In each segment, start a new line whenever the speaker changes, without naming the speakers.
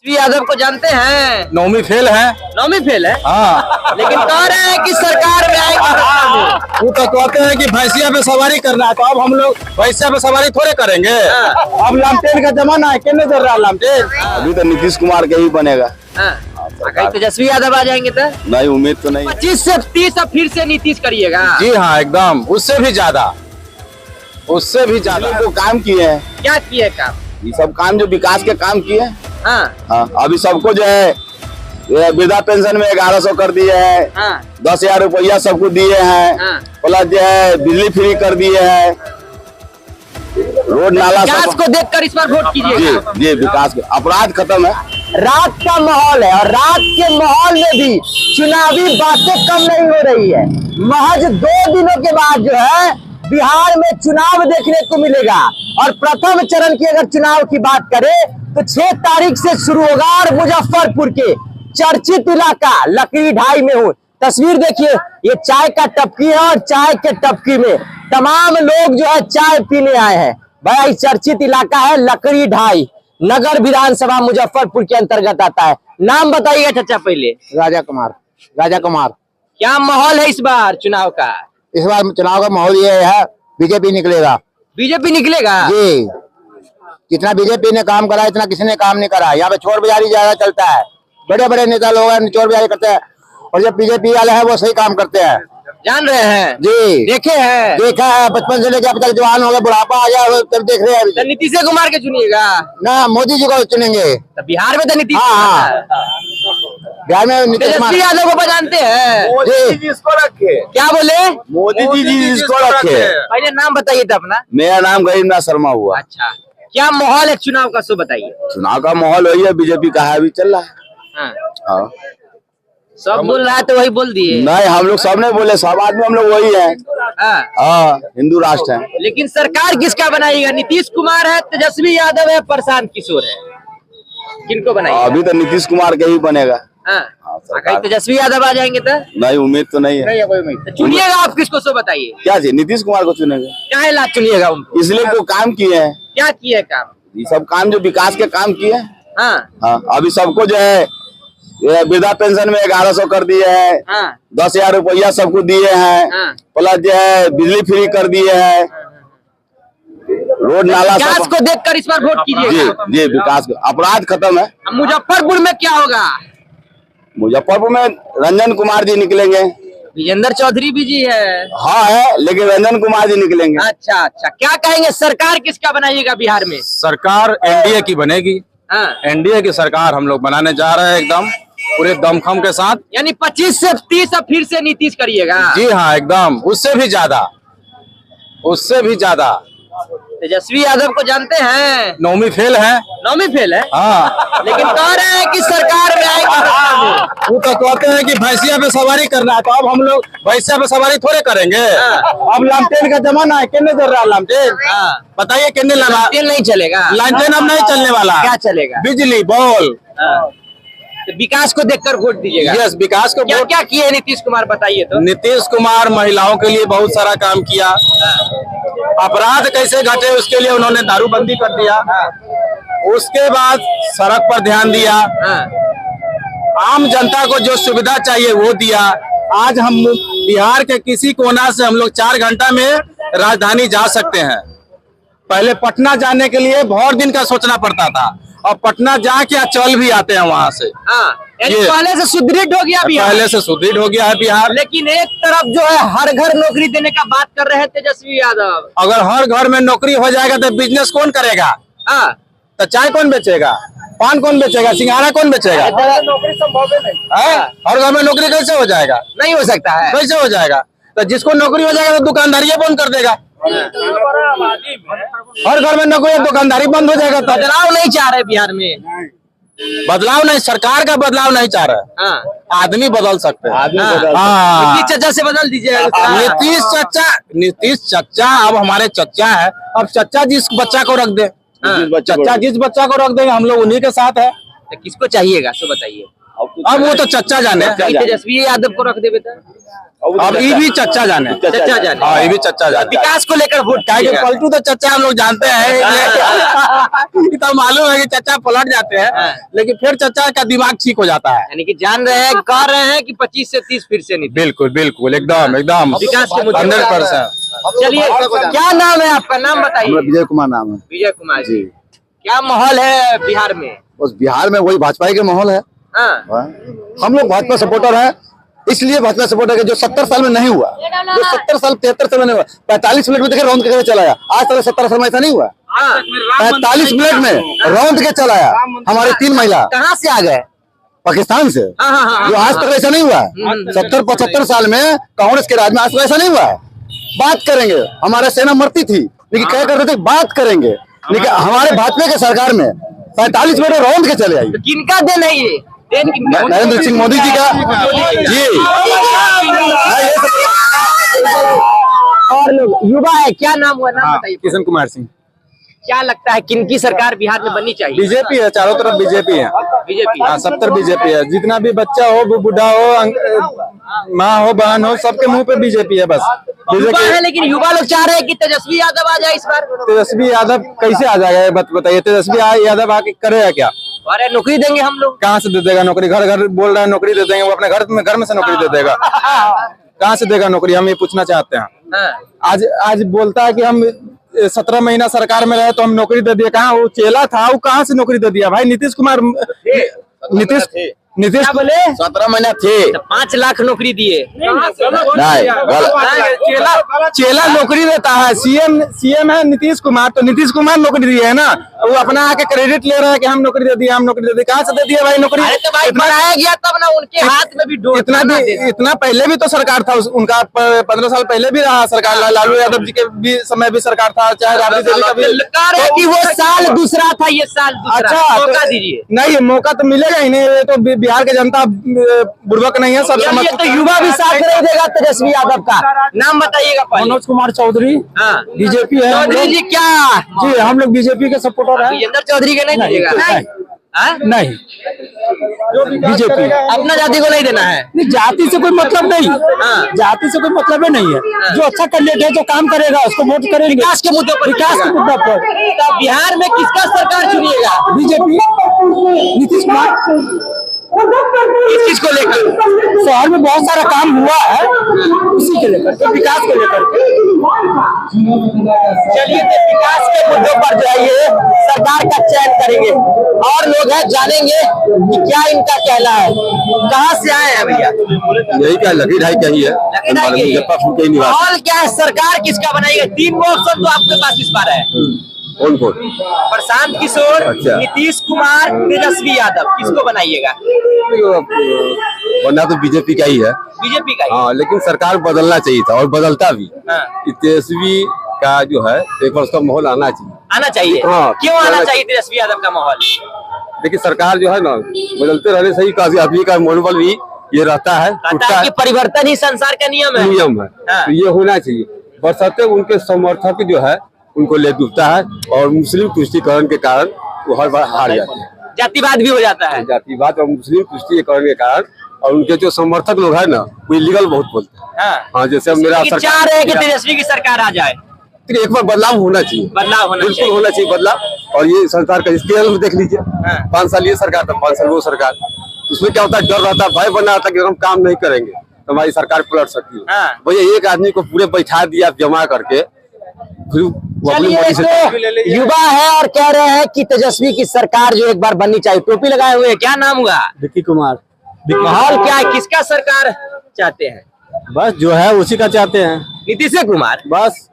तेजस्वी यादव को जानते हैं?
9वीं फेल है।
9वीं फेल है?
हाँ,
लेकिन कह रहे हैं कि सरकार में आएगी।
वो तो कहते हैं कि भैंसिया पे सवारी करना है, तो अब हम लोग भैंसिया पे सवारी थोड़े करेंगे। अब लालटेन का जमाना है, कितने जर रहा है लालटेन।
अभी तो नीतीश कुमार के ही बनेगा।
अगर तेजस्वी यादव आ जाएंगे तो
नहीं, उम्मीद तो नहीं।
25 से 30 अब फिर से नीतीश करिएगा?
जी हाँ, एकदम उससे भी ज्यादा, उससे भी ज्यादा
वो काम किए हैं।
क्या किए काम?
ये सब काम जो विकास के काम किए हैं।
हाँ,
अभी सबको जो है ये वृद्धा पेंशन में 1100 कर दिए हैं।
हाँ,
10,000 रुपया सबको दिए हैं।
हाँ।
प्लस जो है बिजली फ्री कर दिए हैं। रोड नाला
विकास
सब।
को देखकर इस बार वोट कीजिएगा।
जी, विकास अपराध खत्म है।
रात का माहौल है और रात के माहौल में भी चुनावी बातें कम नहीं हो रही है। महज 2 दिनों के बाद जो है बिहार में चुनाव देखने को मिलेगा और प्रथम चरण की अगर चुनाव की बात करें तो 6 तारीख से शुरू होगा और मुजफ्फरपुर के चर्चित इलाका लकड़ी ढाई में हूँ। तस्वीर देखिए, ये चाय का टपकी है और चाय के टपकी में तमाम लोग जो है चाय पीने आए हैं। बड़ा ही चर्चित इलाका है लकड़ी ढाई, नगर विधानसभा मुजफ्फरपुर के अंतर्गत आता है। नाम बताइएगा चाचा पहले। राजा कुमार।
क्या माहौल है इस बार चुनाव का?
इस बार चुनाव का माहौल ये है, बीजेपी निकलेगा।
बीजेपी निकलेगा?
जी, जितना बीजेपी ने काम करा इतना किसी ने काम नहीं करा। यहाँ पे चोर बाजारी ज्यादा चलता है, बड़े बड़े नेता लोग हैं चोर बाजारी करते हैं, और जो बीजेपी वाले हैं वो सही काम करते हैं।
जान रहे हैं?
जी,
देखे हैं?
देखा है, बचपन से लेकर अब तक जवान हो गए, बुढ़ापा आ गया, तब देख रहे हैं।
तो नीतीश कुमार के चुनिएगा
ना मोदी जी को चुनेंगे।
तो बिहार में तो नीतीश
हाँ,
कुमार है।
बिहार में नीतीश कुमार।
तेजस्वी यादव को जानते हैं?
मोदी जी इसको रखे।
क्या बोले?
मोदी जी इसको रखे।
पहले नाम बताइए तो अपना।
मेरा नाम गरीबनाथ शर्मा हुआ।
अच्छा, क्या माहौल है चुनाव का, सो बताइए।
चुनाव का माहौल वही है, बीजेपी का है, अभी चल रहा है। हाँ।
सब बोल रहा है तो वही बोल दिए।
नहीं, हम लोग सब नहीं बोले, सब आदमी हम लोग वही है। हाँ, हिंदू राष्ट्र है।
लेकिन सरकार किसका बनाएगा? नीतीश कुमार है, तेजस्वी यादव है, प्रशांत किशोर है, किनको बनाएगा?
अभी तो नीतीश कुमार के ही बनेगा।
अगर तेजस्वी यादव आ जाएंगे तो
नहीं, उम्मीद तो नहीं है।
तो चुनिएगा आप किसको, सो बताइए।
क्या चाहिए? नीतीश कुमार को चुनेंगे।
क्या लाभ चुनिएगा उनको?
इसलिए वो काम किए हैं।
क्या किए काम?
ये सब काम जो विकास के काम किए हैं।
हाँ,
अभी सबको जो है ये वृद्धा पेंशन में 1100 कर दिए हैं।
हाँ,
10,000 रुपया सबको दिए हैं। प्लस जो है बिजली फ्री कर दिए हैं। रोड नाला
विकास
सब।
को देखकर इस बार वोट कीजिएगा।
जी, विकास अपराध खत्म है।
मुजफ्फरपुर में क्या होगा?
मुजफ्फरपुर में रंजन कुमार जी निकलेंगे।
विजेंद्र चौधरी भी जी है।
हाँ है, लेकिन रंजन कुमार जी निकलेंगे।
अच्छा, क्या कहेंगे, सरकार किसका बनाइएगा बिहार में?
सरकार एनडीए की बनेगी।
हाँ।
एनडीए की सरकार हम लोग बनाने जा रहे हैं, एकदम पूरे दमखम के साथ।
यानी 25 से 30 अब फिर से नीतीश करिएगा?
जी हाँ, एकदम उससे भी ज्यादा, उससे भी ज्यादा।
तेजस्वी यादव को जानते हैं?
9वीं फेल है।
9वीं फेल है?
हाँ,
लेकिन कह रहे हैं कि सरकार में आएगी।
वो तो कहते हैं कि भैंसिया पे सवारी करना है, तो अब हम लोग भैंसिया पे सवारी थोड़े करेंगे। अब लालटेन का जमाना है, कितने जर रहा है लालटेन। बताइए कितने लगा?
तेल नहीं चलेगा?
लालटेन अब नहीं चलने वाला।
क्या चलेगा?
बिजली बॉल।
तो विकास को देखकर वोट दीजिएगा?
यस, विकास को।
क्या क्या किए नीतीश कुमार, बताइए तो।
नीतीश कुमार महिलाओं के लिए बहुत सारा काम किया। अपराध कैसे घटे उसके लिए उन्होंने दारूबंदी कर दिया। उसके बाद सड़क पर ध्यान दिया। आम जनता को जो सुविधा चाहिए वो दिया। आज हम बिहार के किसी कोना से हम लोग 4 घंटा में राजधानी जा सकते हैं। पहले पटना जाने के लिए बहुत दिन का सोचना पड़ता था, और पटना जाके चल भी आते हैं वहाँ से।
पहले से सुदृढ़ हो गया बिहार।
पहले से सुदृढ़ हो गया है बिहार।
लेकिन एक तरफ जो है हर घर नौकरी देने का बात कर रहे हैं तेजस्वी यादव।
अगर हर घर में नौकरी हो जाएगा तो बिजनेस कौन करेगा? तो चाय कौन बेचेगा, पान कौन बेचेगा, सिंघाड़ा कौन बेचेगा?
नौकरी संभव नहीं।
हर घर में नौकरी कैसे हो जाएगा?
नहीं हो सकता है।
कैसे हो जाएगा? तो जिसको नौकरी हो जाएगा तो दुकानदारी बंद कर देगा। हर घर में नौकरी, दुकानदारी बंद हो जाएगा।
बदलाव नहीं चाह रहे बिहार में।
बदलाव नहीं, सरकार का बदलाव नहीं चाह रहा। आदमी बदल सकते हैं।
नीतीश चाचा से बदल दीजिए।
नीतीश चाचा अब हमारे चचा है। अब चचा जिस बच्चा को रख दे, चचा जिस बच्चा को रख देंगे हम लोग उन्हीं के साथ है।
तो किसको चाहिएगा, सो बताइए।
अब वो तो चचा जाने।
तेजस्वी यादव को रख देवे तो
अब ये भी चच्चा जाने।
चच्चा जाने।
हाँ, ये भी चच्चा जाने।
विकास को लेकर वोट
क्या पलटू तो चच्चा हम लोग जानते हैं तो मालूम है कि चच्चा पलट जाते हैं, लेकिन फिर चच्चा का दिमाग ठीक हो जाता है।
यानी कि जान रहे हैं, कह रहे हैं कि 25 से 30 फिर से नहीं।
बिल्कुल बिल्कुल, एकदम एकदम
विकास के मुद्दे
100%।
चलिए, क्या नाम है आपका? नाम बताइए।
विजय कुमार नाम है
विजय कुमार जी। क्या माहौल है बिहार में?
बस बिहार में वही भाजपा के माहौल है।
हाँ।
हम लोग भाजपा सपोर्टर हैं, इसलिए भाजपा सपोर्टर है जो 70 साल में नहीं हुआ, जो 70 साल 73 साल में नहीं हुआ। 45 मिनट में देखिए राउंड के चलाया, आज तक 70 साल में ऐसा नहीं हुआ। 45 मिनट में राउंड के चलाया हमारी 3 महिला।
कहाँ से आ गए?
पाकिस्तान से। जो आज तक ऐसा नहीं हुआ। 70-75 साल में कांग्रेस के राज में आज तक ऐसा नहीं हुआ। बात करेंगे, हमारा सेना मरती थी लेकिन क्या करते थे, बात करेंगे। लेकिन हमारे भाजपा के सरकार में 45 मिनट राउंड के चले आई।
किनका देन है ये?
नरेंद्र सिंह मोदी जी का जी।
और लोग युवा है, क्या नाम हुआ? नाम बताइए।
किशन कुमार सिंह।
क्या लगता है किनकी सरकार बिहार में बननी चाहिए?
बीजेपी है, चारों तरफ बीजेपी है।
बीजेपी।
हाँ, सब तरफ बीजेपी है। जितना भी बच्चा हो, वो बुढ़ा हो, माँ हो, बहन हो, सबके मुंह पे बीजेपी है। बस
युवा है, लेकिन युवा लोग चाह रहे हैं कि तेजस्वी यादव आ जाए इस बार।
तेजस्वी यादव कैसे आ जाएगा ये बताइए? तेजस्वी यादव आके करेगा क्या?
अरे नौकरी देंगे हम लोग।
कहाँ से दे देगा नौकरी? घर घर बोल रहा है नौकरी दे देंगे, वो अपने घर में से नौकरी दे देगा। कहाँ से देगा नौकरी? हम ये पूछना चाहते हैं। आज बोलता है कि हम 17 महीना सरकार में रहे तो हम नौकरी दे दिया। कहाँ वो चेला था, वो कहाँ से नौकरी दे दिया भाई? नीतीश
बोले
17 महीना थे,
5 लाख नौकरी दिए।
चेला नौकरी देता है। सीएम है नीतीश कुमार, तो नीतीश कुमार नौकरी दिए है ना, वो अपना आके क्रेडिट ले रहा है कि हम नौकरी दे दिए, हम नौकरी दे दिए। कहाँ से दे दिए भाई नौकरी?
तो भाई बनाया गया तब ना, उनके हाथ में भी
इतना पहले भी तो सरकार था उनका, 15 साल पहले भी रहा सरकार। लालू यादव जी के भी समय भी सरकार था, चाहे राबड़ी देवी का भी।
कि वो साल दूसरा था, ये साल दूसरा।
अच्छा,
मौका दीजिए।
नहीं, मौका तो मिलेगा ही नहीं। ये तो बिहार की जनता बुड़बक नहीं है, सब समझ।
तो युवा भी साथ नहीं देगा तेजस्वी यादव का। नाम बताइएगा।
मनोज कुमार चौधरी, बीजेपी है।
चौधरी जी क्या?
जी, हम लोग बीजेपी के सपोर्टर हैं।
विजेंद्र चौधरी के नहीं दीजिएगा?
नहीं, बीजेपी।
अपना जाति को नहीं देना है?
नहीं, जाति से कोई मतलब नहीं। जाति से कोई मतलब ही नहीं है। जो अच्छा कैंडिडेट है, जो काम करेगा, उसको वोट करेंगे।
विकास के मुद्दे पर।
विकास के मुद्दे पर।
तो बिहार में किसका सरकार चुनिएगा?
बीजेपी, नीतीश कुमार।
इस चीज को लेकर
शहर में बहुत सारा काम हुआ है, उसी के लेकर, तो विकास को लेकर।
चलिए, तो विकास के मुद्दों पर जो है ये सरकार का चयन करेंगे। और लोग हैं, जानेंगे कि क्या इनका कहना है। कहाँ से आए हैं भैया?
यही क्या लकी ढाई क्या ही है, मुजफ्फरपुर के ही निवासी।
माहौल क्या है? सरकार किसका बनाएगा? 3 ऑप्शन तो आपके पास इस बार है।
कौन?
प्रशांत किशोर,
अच्छा।
नीतीश कुमार, तेजस्वी यादव, किसको बनाइएगा?
बनना तो बीजेपी का ही है।
बीजेपी का ही।
हाँ, लेकिन सरकार बदलना चाहिए था और बदलता भी। तेजस्वी का जो है एक बार उसका माहौल आना चाहिए।
हाँ। क्यों आना चाहिए तेजस्वी यादव का माहौल?
देखिए, सरकार जो है ना, बदलते रहने से ही काफी आदमी का मनोबल भी ये रहता है,
कहता है कि परिवर्तन ही संसार का नियम है।
तो ये होना चाहिए। बरसाते उनके समर्थक जो है उनको ले डूबता है, और मुस्लिम तुष्टीकरण के कारण वो हर बार हार जाते हैं।
जातिवाद भी हो जाता है।
जातिवाद और मुस्लिम तुष्टीकरण के कारण, और उनके जो समर्थक लोग है ना, वो इलीगल बहुत बोलते हैं। हाँ, जैसे मेरा
चाह रहे हैं कि तेजस्वी की सरकार आ जाए।
एक बार बदलाव होना चाहिए। बिल्कुल होना चाहिए बदलाव। और ये सरकार का केरल में देख लीजिए, 5 साल ये सरकार था, 5 साल वो सरकार। उसमें क्या होता है, डर रहता है, भय बना रहता है कि हम काम नहीं करेंगे तो हमारी सरकार पलट सकती है। भैया, एक आदमी को पूरे बैठा दिया जमा करके, फिर
युवा है और कह रहे हैं कि तेजस्वी की सरकार जो एक बार बननी चाहिए। टोपी लगाए हुए, क्या नाम हुआ?
विक्की कुमार।
माहौल क्या है? किसका सरकार चाहते हैं?
बस जो है उसी का चाहते हैं।
नीतीश कुमार।
बस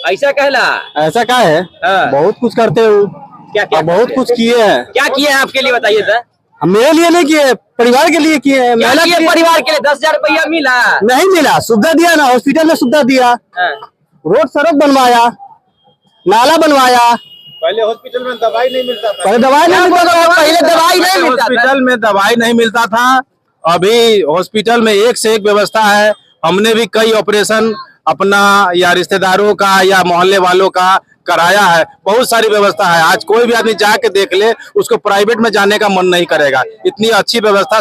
ऐसा कहला?
ऐसा क्या है? बहुत कुछ करते हो।
क्या
बहुत कुछ किए हैं।
क्या किए हैं आपके लिए बताइए सर?
मेरे लिए नहीं किए, परिवार के लिए किए हैं।
परिवार के लिए 10,000 रुपया मिला?
नहीं मिला, सुविधा दिया ना, हॉस्पिटल में सुविधा दिया, रोड सड़क बनवाया, नाला बनवाया।
पहले हॉस्पिटल में दवाई नहीं मिलता था।
पहले दवाई नहीं मिलता था।
पहले दवाई नहीं मिलता था।
हॉस्पिटल में दवाई नहीं मिलता था। अभी हॉस्पिटल में एक से एक व्यवस्था है। हमने भी कई ऑपरेशन अपना या रिश्तेदारों का या मोहल्ले वालों का कराया है। बहुत सारी व्यवस्था है। आज कोई भी आदमी जाके देख ले, उसको प्राइवेट में जाने का मन नहीं करेगा। इतनी अच्छी व्यवस्था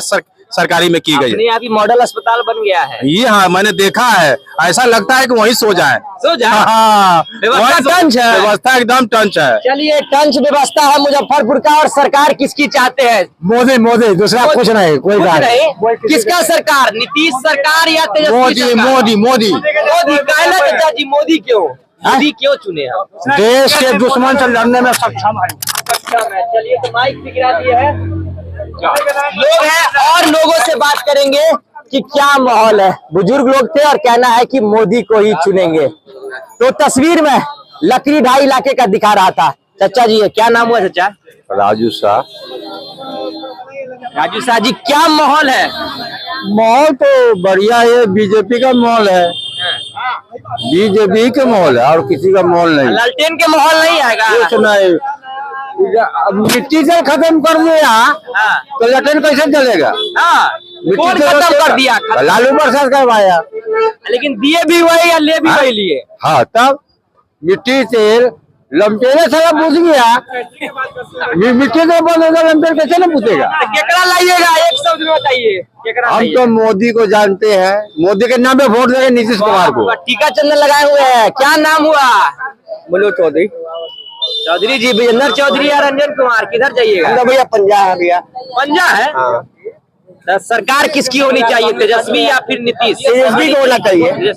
सरकारी में की गई है।
अपने यहाँ भी मॉडल अस्पताल बन गया है।
ये हाँ मैंने देखा है, ऐसा लगता है कि वहीं सो जाए।
सो जाए?
हाँ,
व्यवस्था टंच है।
व्यवस्था एकदम टंच है।
चलिए, टंच व्यवस्था है मुजफ्फरपुर का, और सरकार किसकी चाहते हैं?
मोदी मोदी, दूसरा कुछ नहीं, कोई
कुछ
बात
नहीं। किसका सरकार? नीतीश सरकार या तेजस्वी
मोदी
सरकार?
मोदी मोदी
मोदी कहना चाचा जी, मोदी क्यों? मोदी क्यों चुने हम?
देश के दुश्मन से लड़ने में सक्षम है।
चलिए, तो माइक भी गिरा दिया है। लोग हैं और लोगों से बात करेंगे कि क्या माहौल है। बुजुर्ग लोग थे और कहना है कि मोदी को ही चुनेंगे। तो तस्वीर में लकड़ी ढाई इलाके का दिखा रहा था। चाचा जी, क्या नाम हुआ चाचा?
राजू शाह।
राजू शाह जी, क्या माहौल है?
माहौल तो बढ़िया है, बीजेपी का माहौल है, बीजेपी का माहौल है, और किसी का माहौल नहीं।
लालटेन के माहौल नहीं आएगा?
कुछ नहीं, अब मिट्टी से खत्म कर दिया तो लटेन कैसे चलेगा?
हाँ, कौन खत्म कर दिया?
लालू प्रसाद करवाया।
लेकिन दिए भी वही या ले भी वही लिए।
हाँ, तब मिट्टी से लमटेने सारा पूछ गया, मिट्टी से बंद होगा, लमटेन कैसे न पूछेगा?
केकरा लाइएगा? एक शब्द में बताइए, केकरा
हम
लाइएगा?
तो मोदी को जानते हैं, मोदी के नाम पे वोट देंगे, नीतीश कुमार को।
टीका चंदन लगाए हुए हैं। क्या नाम हुआ?
बोलो चौधरी।
चौधरी जी, विजेंद्र चौधरी या रंजन कुमार, किधर जाइएगा?
भैया पंजा है भैया।
पंजा है। तो सरकार किसकी होनी चाहिए, तेजस्वी या फिर नीतीश?
तेजस्वी को होना चाहिए।